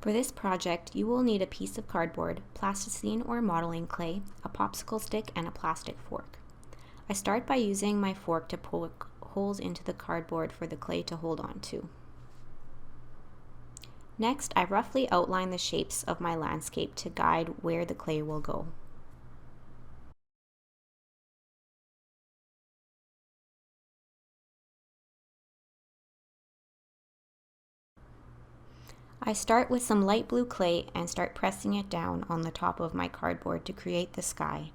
For this project, you will need a piece of cardboard, plasticine or modeling clay, a popsicle stick, and a plastic fork. I start by using my fork to poke holes into the cardboard for the clay to hold on to. Next, I roughly outline the shapes of my landscape to guide where the clay will go. I start with some light blue clay and start pressing it down on the top of my cardboard to create the sky.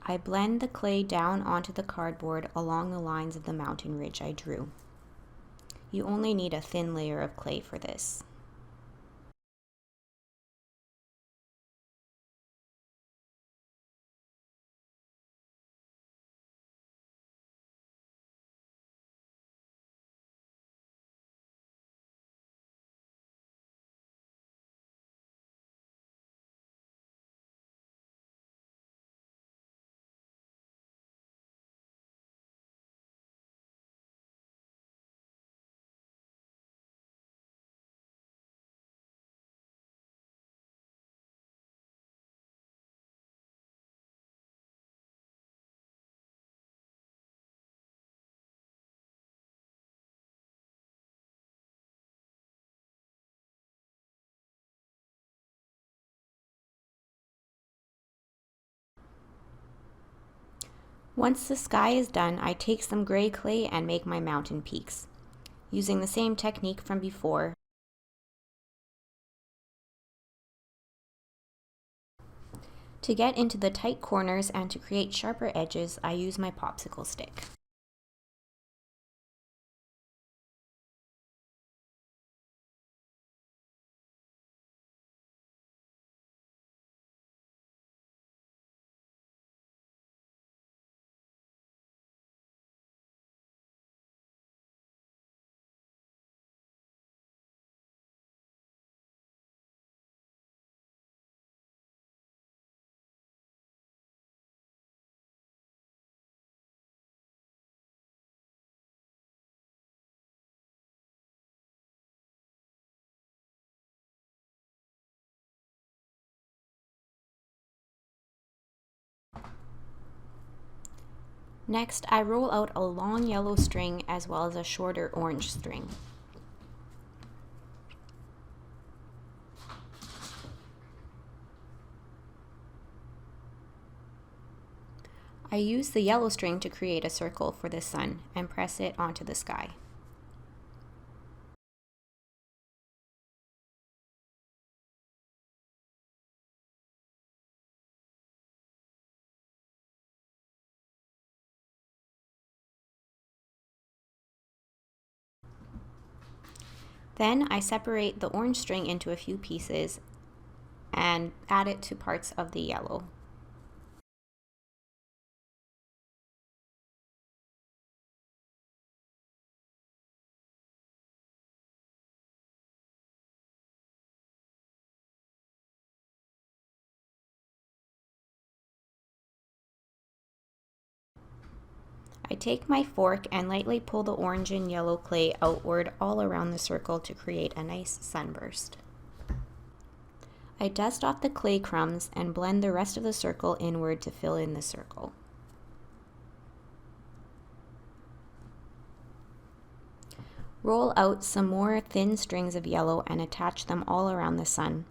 I blend the clay down onto the cardboard along the lines of the mountain ridge I drew. You only need a thin layer of clay for this. Once the sky is done, I take some gray clay and make my mountain peaks. Using the same technique from before, to get into the tight corners and to create sharper edges, I use my popsicle stick. Next, I roll out a long yellow string as well as a shorter orange string. I use the yellow string to create a circle for the sun and press it onto the sky. Then I separate the orange string into a few pieces and add it to parts of the yellow. I take my fork and lightly pull the orange and yellow clay outward all around the circle to create a nice sunburst. I dust off the clay crumbs and blend the rest of the circle inward to fill in the circle. Roll out some more thin strings of yellow and attach them all around the sun.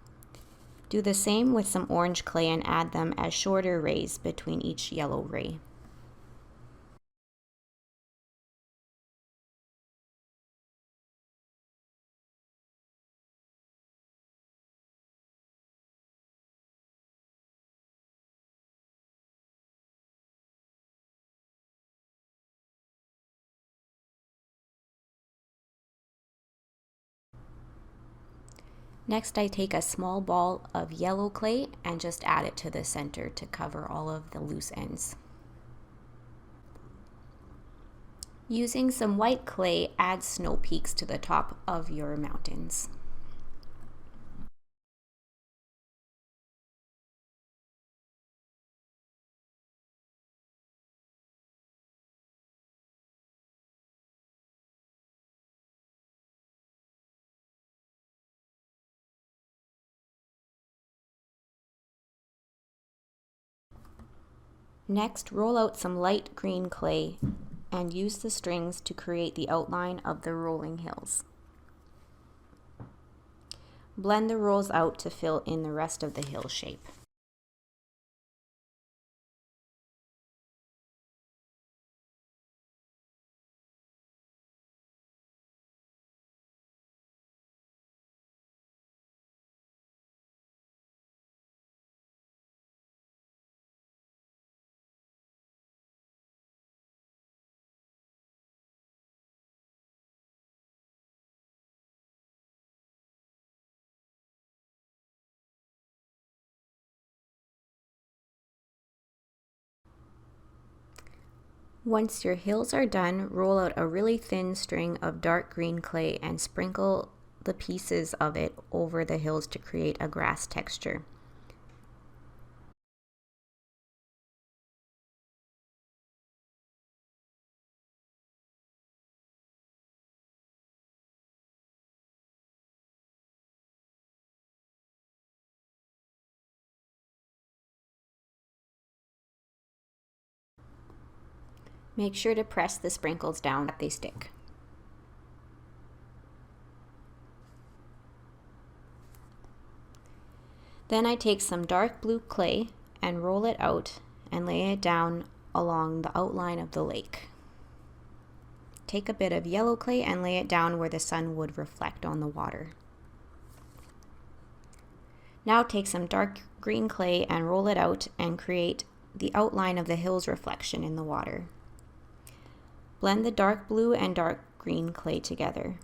Do the same with some orange clay and add them as shorter rays between each yellow ray. Next, I take a small ball of yellow clay and just add it to the center to cover all of the loose ends. Using some white clay, add snow peaks to the top of your mountains. Next, roll out some light green clay and use the strings to create the outline of the rolling hills. Blend the rolls out to fill in the rest of the hill shape. Once your hills are done, roll out a really thin string of dark green clay and sprinkle the pieces of it over the hills to create a grass texture. Make sure to press the sprinkles down so that they stick. Then I take some dark blue clay and roll it out and lay it down along the outline of the lake. Take a bit of yellow clay and lay it down where the sun would reflect on the water. Now take some dark green clay and roll it out and create the outline of the hill's reflection in the water. Blend the dark blue and dark green clay together.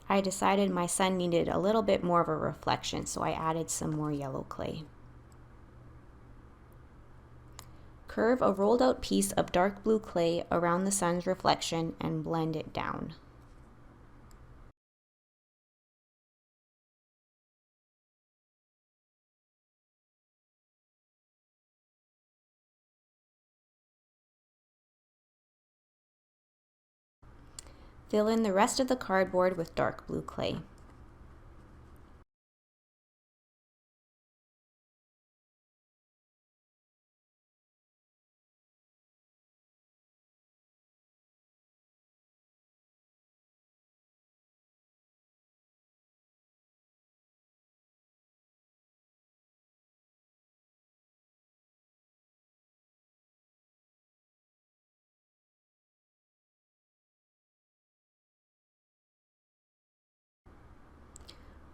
I decided my sun needed a little bit more of a reflection, so I added some more yellow clay. Curve a rolled out piece of dark blue clay around the sun's reflection and blend it down. Fill in the rest of the cardboard with dark blue clay.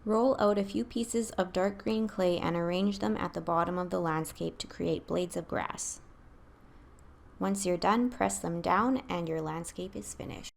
Roll out a few pieces of dark green clay and arrange them at the bottom of the landscape to create blades of grass. Once you're done, press them down and your landscape is finished.